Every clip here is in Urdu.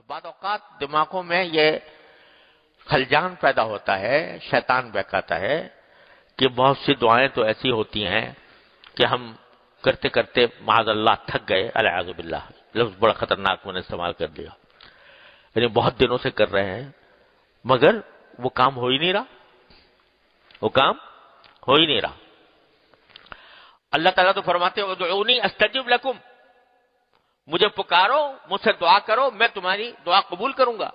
بعض اوقات دماغوں میں یہ خلجان پیدا ہوتا ہے، شیطان بہکاتا ہے کہ بہت سی دعائیں تو ایسی ہوتی ہیں کہ ہم کرتے کرتے معاذ اللہ تھک گئے، العیاذ باللہ، لفظ بڑا خطرناک میں نے استعمال کر دیا، یعنی بہت دنوں سے کر رہے ہیں مگر وہ کام ہو ہی نہیں رہا، وہ کام ہو ہی نہیں رہا۔ اللہ تعالیٰ تو فرماتے ہیں ادعونی استجب لکم، مجھے پکارو، مجھ سے دعا کرو، میں تمہاری دعا قبول کروں گا۔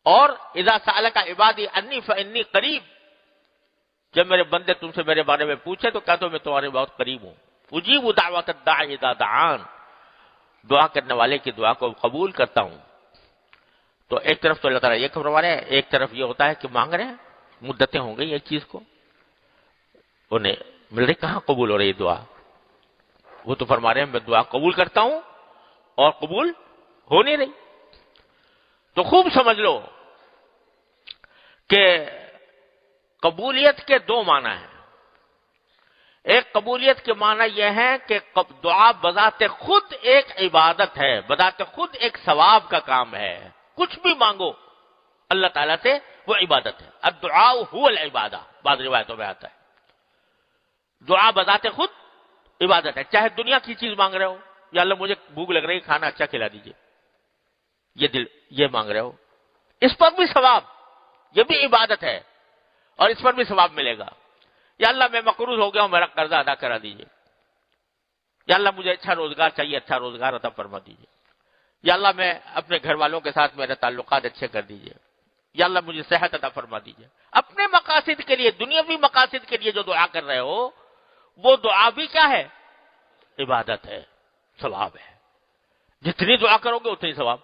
اور اذا سألک عبادی انی فانی قریب، جب میرے بندے تم سے میرے بارے میں پوچھے تو کہتا ہوں میں تمہارے بہت قریب ہوں۔ اجیب دعوت الداعی اذا دعان، دعا کرنے والے کی دعا کو قبول کرتا ہوں۔ تو ایک طرف تو اللہ تعالیٰ یہ فرما رہے ہیں، ایک طرف یہ ہوتا ہے کہ مانگ رہے ہیں، مدتیں ہو گئی ایک چیز کو، انہیں مل رہی، کہاں قبول ہو رہی دعا؟ وہ تو فرما رہے ہیں میں دعا قبول کرتا ہوں اور قبول ہو نہیں رہی۔ تو خوب سمجھ لو کہ قبولیت کے دو معنی ہیں۔ ایک قبولیت کے معنی یہ ہے کہ دعا بذات خود ایک عبادت ہے، بذات خود ایک ثواب کا کام ہے، کچھ بھی مانگو اللہ تعالیٰ سے وہ عبادت ہے۔ الدعاء هو العبادہ، بعض روایتوں میں آتا ہے دعا بذات خود عبادت ہے۔ چاہے دنیا کی چیز مانگ رہے ہو، یا اللہ مجھے بھوک لگ رہی ہے، کھانا اچھا کھلا دیجئے، یہ مانگ رہے ہو، اس پر بھی ثواب، یہ بھی عبادت ہے اور اس پر بھی ثواب ملے گا۔ یا اللہ میں مقروض ہو گیا ہوں، میرا قرضہ ادا کرا دیجئے۔ یا اللہ مجھے اچھا روزگار چاہیے، اچھا روزگار عطا فرما دیجئے۔ یا اللہ میں اپنے گھر والوں کے ساتھ میرے تعلقات اچھے کر دیجئے۔ یا اللہ مجھے صحت عطا فرما دیجئے۔ اپنے مقاصد کے لیے، دنیاوی مقاصد کے لیے جو دعا کر رہے ہو، وہ دعا بھی کیا ہے؟ عبادت ہے، ثواب ہے۔ جتنی دعا کرو گے اتنی ثواب۔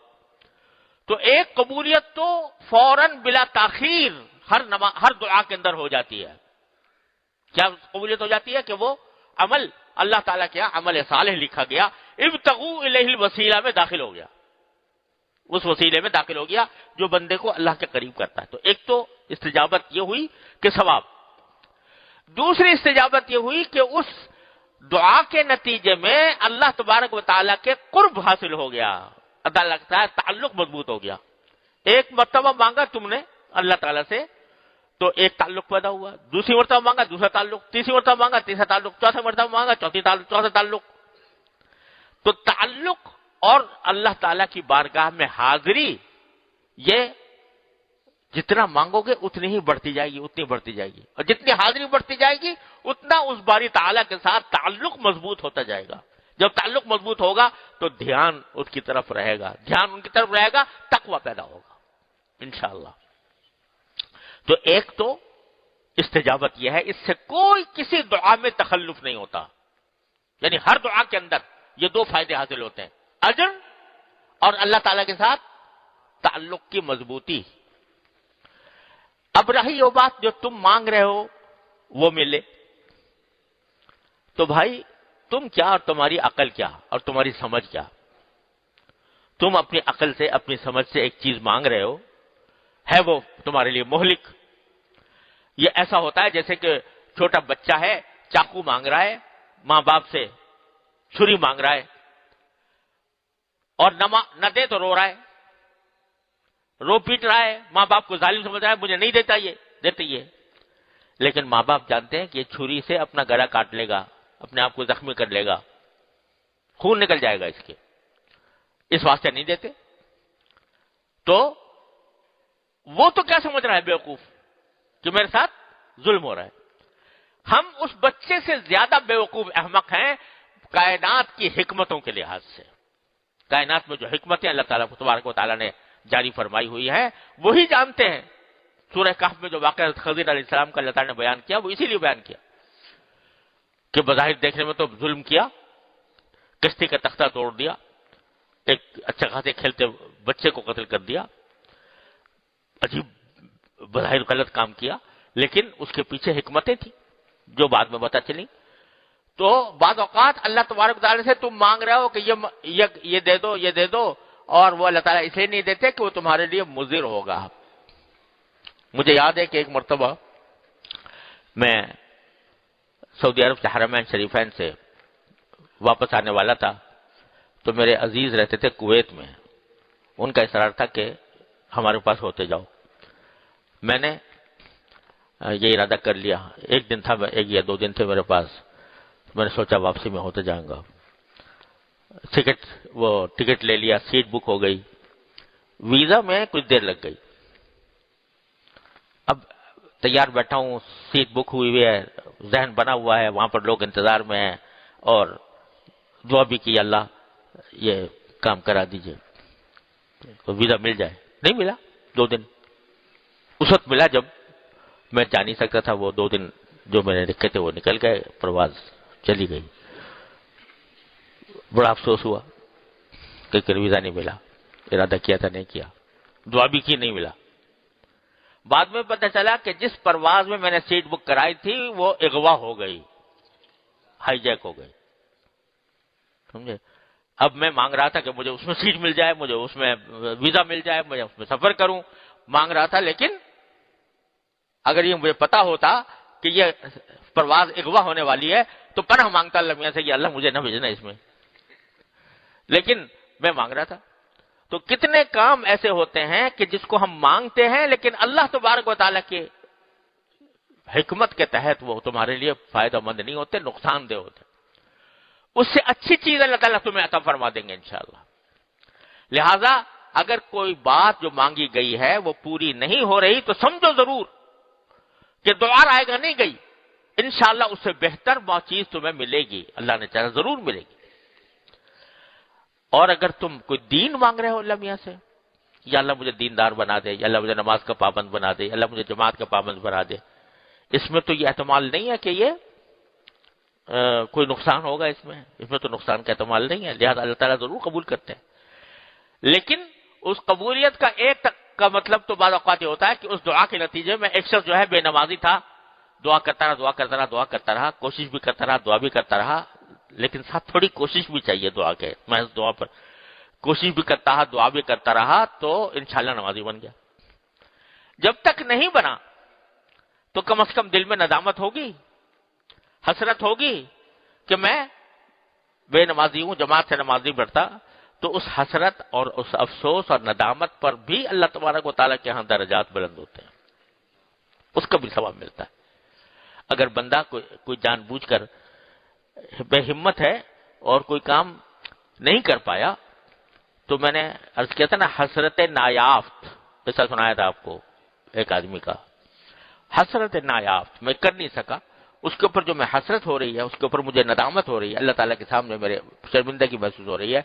تو ایک قبولیت تو فوراً بلا تاخیر ہر دعا کے اندر ہو جاتی ہے۔ کیا قبولیت ہو جاتی ہے کہ وہ عمل اللہ تعالیٰ کیا عمل صالح لکھا گیا، ابتغوا الیہ الوسیلہ میں داخل ہو گیا، اس وسیلے میں داخل ہو گیا جو بندے کو اللہ کے قریب کرتا ہے۔ تو ایک تو استجابت یہ ہوئی کہ ثواب، دوسری استجابت یہ ہوئی کہ اس دعا کے نتیجے میں اللہ تبارک و تعالیٰ کے قرب حاصل ہو گیا، اللہ لگتا ہے تعلق مضبوط ہو گیا۔ ایک مرتبہ مانگا تم نے اللہ تعالیٰ سے تو ایک تعلق پیدا ہوا، دوسری مرتبہ مانگا دوسرا تعلق، تیسری مرتبہ مانگا تیسرا تعلق، چوتھا مرتبہ مانگا چوتھا تعلق۔ تو تعلق اور اللہ تعالیٰ کی بارگاہ میں حاضری، یہ جتنا مانگو گے اتنی ہی بڑھتی جائے گی، اتنی بڑھتی جائے گی، اور جتنی حاضری بڑھتی جائے گی اتنا اس باری تعالیٰ کے ساتھ تعلق مضبوط ہوتا جائے گا۔ جب تعلق مضبوط ہوگا تو دھیان اس کی طرف رہے گا، دھیان ان کی طرف رہے گا، تقوی پیدا ہوگا انشاءاللہ۔ تو ایک تو استجابت یہ ہے، اس سے کوئی کسی دعا میں تخلف نہیں ہوتا، یعنی ہر دعا کے اندر یہ دو فائدے حاصل ہوتے ہیں، اجر اور اللہ تعالیٰ کے ساتھ تعلق کی مضبوطی۔ اب رہی وہ بات جو تم مانگ رہے ہو وہ ملے، تو بھائی تم کیا اور تمہاری عقل کیا اور تمہاری سمجھ کیا؟ تم اپنی عقل سے اپنی سمجھ سے ایک چیز مانگ رہے ہو، ہے وہ تمہارے لیے مہلک۔ یہ ایسا ہوتا ہے جیسے کہ چھوٹا بچہ ہے، چاقو مانگ رہا ہے، ماں باپ سے چھری مانگ رہا ہے، اور نہ دے تو رو رہا ہے، رو پیٹ رہا ہے، ماں باپ کو ظالم سمجھ رہا ہے، مجھے نہیں دیتا یہ، دیتے یہ۔ لیکن ماں باپ جانتے ہیں کہ یہ چھری سے اپنا گلا کاٹ لے گا، اپنے آپ کو زخمی کر لے گا، خون نکل جائے گا اس کے، اس واسطے نہیں دیتے۔ تو وہ تو کیا سمجھ رہا ہے بیوقوف کہ میرے ساتھ ظلم ہو رہا ہے۔ ہم اس بچے سے زیادہ بیوقوف احمق ہیں کائنات کی حکمتوں کے لحاظ سے۔ کائنات میں جو حکمتیں اللہ تعالیٰ تبارک و تعالیٰ نے جاری فرمائی ہوئی ہے وہی جانتے ہیں۔ سورہ کہف میں جو واقعہ خضر علیہ السلام کا اللہ تعالیٰ نے بیان کیا وہ اسی لیے بیان کیا کہ بظاہر دیکھنے میں تو ظلم کیا، کشتی کا تختہ توڑ دیا، ایک اچھا خاصے کھیلتے بچے کو قتل کر دیا، عجیب بظاہر غلط کام کیا، لیکن اس کے پیچھے حکمتیں تھیں جو بعد میں پتہ چلی۔ تو بعض اوقات اللہ تبارک تعالیٰ سے تم مانگ رہے ہو کہ یہ دے دو، یہ دے دو، اور وہ اللہ تعالیٰ اسے نہیں دیتے کہ وہ تمہارے لیے مضر ہوگا۔ مجھے یاد ہے کہ ایک مرتبہ میں سعودی عرب کے حرمین شریفین سے واپس آنے والا تھا، تو میرے عزیز رہتے تھے کویت میں، ان کا اصرار تھا کہ ہمارے پاس ہوتے جاؤ. میں نے یہ ارادہ کر لیا. ایک دن تھا، ایک یا 2 دن تھے میرے پاس. میں نے سوچا واپسی میں ہوتے جاؤں گا. ٹکٹ لے لیا، سیٹ بک ہو گئی. ویزا میں کچھ دیر لگ گئی. اب تیار بیٹھا ہوں، سیٹ بک ہوئی ہے، ذہن بنا ہوا ہے، وہاں پر لوگ انتظار میں ہیں، اور دعا بھی کی اللہ یہ کام کرا دیجئے ویزا مل جائے. نہیں ملا. 2 دن اس وقت ملا جب میں جا نہیں سکتا تھا. وہ 2 دن جو میں نے رکھے تھے وہ نکل گئے، پرواز چلی گئی. بڑا افسوس ہوا کہ ویزا نہیں ملا. ارادہ کیا تھا، نہیں کیا. دعا بھی کی، نہیں ملا. بعد میں پتہ چلا کہ جس پرواز میں نے سیٹ بک کرائی تھی وہ اغوا ہو گئی، ہائی جیک ہو گئی. سمجھے؟ اب میں مانگ رہا تھا کہ مجھے اس میں سیٹ مل جائے، مجھے اس میں ویزا مل جائے، مجھے اس میں سفر کروں. مانگ رہا تھا، لیکن اگر یہ مجھے پتا ہوتا کہ یہ پرواز اغوا ہونے والی ہے تو پناہ مانگتا اللہ میاں سے کہ اللہ مجھے نہ بھیجنا اس میں. لیکن میں مانگ رہا تھا. تو کتنے کام ایسے ہوتے ہیں کہ جس کو ہم مانگتے ہیں لیکن اللہ تبارک و تعالیٰ کے حکمت کے تحت وہ تمہارے لیے فائدہ مند نہیں ہوتے، نقصان دہ ہوتے. اس سے اچھی چیز اللہ تعالیٰ تمہیں عطا فرما دیں گے انشاءاللہ. لہذا اگر کوئی بات جو مانگی گئی ہے وہ پوری نہیں ہو رہی تو سمجھو ضرور کہ دعا آئے گا نہیں گئی، انشاءاللہ اس سے بہتر چیز تمہیں ملے گی. اللہ نے چاہا ضرور ملے گی. اور اگر تم کوئی دین مانگ رہے ہو اللہ میاں سے، یا اللہ مجھے دیندار بنا دے، یا اللہ مجھے نماز کا پابند بنا دے، اللہ مجھے جماعت کا پابند بنا دے، اس میں تو یہ احتمال نہیں ہے کہ یہ کوئی نقصان ہوگا. اس میں تو نقصان کا احتمال نہیں ہے. لہذا اللہ تعالیٰ ضرور قبول کرتے ہیں. لیکن اس قبولیت کا ایک کا مطلب تو بعض اوقات یہ ہوتا ہے کہ اس دعا کے نتیجے میں ایک شخص جو ہے بے نمازی تھا، دعا کرتا رہا، کوشش بھی کرتا رہا، دعا بھی کرتا رہا، لیکن ساتھ تھوڑی کوشش بھی چاہیے دعا کے. محض دعا پر کوشش بھی کرتا رہا، دعا بھی کرتا رہا تو انشاءاللہ نمازی بن گیا. جب تک نہیں بنا تو کم از کم دل میں ندامت ہوگی، حسرت ہوگی کہ میں بے نمازی ہوں، جماعت سے نماز نہیں پڑھتا. تو اس حسرت اور اس افسوس اور ندامت پر بھی اللہ تبارک و تعالیٰ کے ہاں درجات بلند ہوتے ہیں، اس کا بھی ثواب ملتا ہے. اگر بندہ کوئی جان بوجھ کر بے ہمت ہے اور کوئی کام نہیں کر پایا، تو میں نے عرض کیا تھا نا، حسرت نایافت، ایسا سنایا تھا آپ کو ایک آدمی کا. حسرت نایافت، میں کر نہیں سکا، اس کے اوپر جو میں حسرت ہو رہی ہے، اس کے اوپر مجھے ندامت ہو رہی ہے، اللہ تعالیٰ کے سامنے میرے شرمندگی محسوس ہو رہی ہے،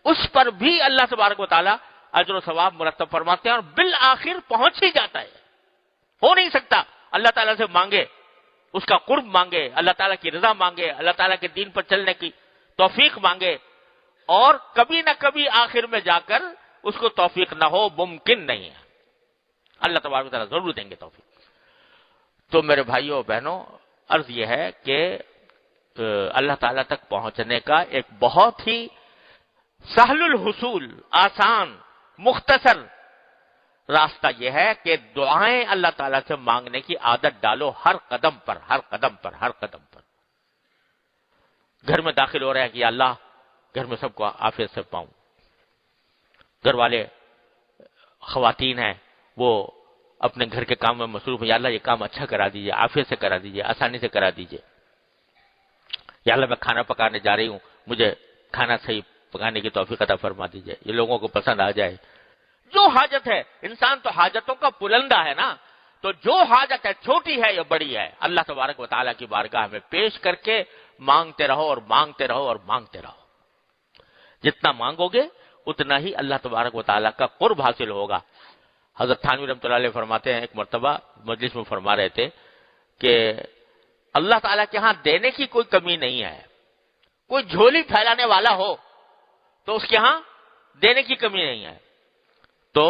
اس پر بھی اللہ تبارک و تعالیٰ اجر و ثواب مرتب فرماتے ہیں. اور بالآخر پہنچ ہی جاتا ہے. ہو نہیں سکتا اللہ تعالیٰ سے مانگے، اس کا قرب مانگے، اللہ تعالیٰ کی رضا مانگے، اللہ تعالیٰ کے دین پر چلنے کی توفیق مانگے، اور کبھی نہ کبھی آخر میں جا کر اس کو توفیق نہ ہو، ممکن نہیں ہے. اللہ تبارک و تعالیٰ ضرور دیں گے توفیق. تو میرے بھائیوں بہنوں، عرض یہ ہے کہ اللہ تعالیٰ تک پہنچنے کا ایک بہت ہی سہل الحصول، آسان، مختصر راستہ یہ ہے کہ دعائیں اللہ تعالیٰ سے مانگنے کی عادت ڈالو، ہر قدم پر. گھر میں داخل ہو رہے ہیں کہ یا اللہ گھر میں سب کو عافیت سے پاؤں. گھر والے خواتین ہیں وہ اپنے گھر کے کام میں مصروف ہیں، یا اللہ یہ کام اچھا کرا دیجئے، عافیت سے کرا دیجئے، آسانی سے کرا دیجئے. یا اللہ میں کھانا پکانے جا رہی ہوں، مجھے کھانا صحیح پکانے کی توفیق عطا فرما دیجئے، یہ لوگوں کو پسند آ جائے. جو حاجت ہے، انسان تو حاجتوں کا پلندہ ہے نا، تو جو حاجت ہے، چھوٹی ہے یا بڑی ہے، اللہ تبارک و تعالیٰ کی بارگاہ میں پیش کر کے مانگتے رہو اور مانگتے رہو اور مانگتے رہو. جتنا مانگو گے اتنا ہی اللہ تبارک و تعالیٰ کا قرب حاصل ہوگا. حضرت تھانوی رحمۃ اللہ علیہ فرماتے ہیں، ایک مرتبہ مجلس میں فرما رہے تھے کہ اللہ تعالیٰ کے ہاں دینے کی کوئی کمی نہیں ہے. کوئی جھولی پھیلانے والا ہو تو اس کے ہاں دینے کی کمی نہیں ہے. تو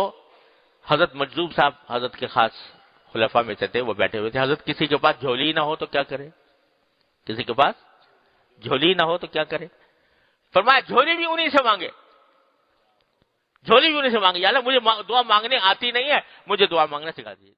حضرت مجذوب صاحب حضرت کے خاص خلفاء میں سے تھے، وہ بیٹھے ہوئے تھے. حضرت کسی کے پاس جھولی نہ ہو تو کیا کرے؟ کسی کے پاس جھولی نہ ہو تو کیا کرے؟ فرمایا جھولی بھی انہی سے مانگے، جھولی بھی انہی سے مانگے. یا اللہ مجھے دعا مانگنے آتی نہیں ہے، مجھے دعا مانگنا سکھا دیجیے.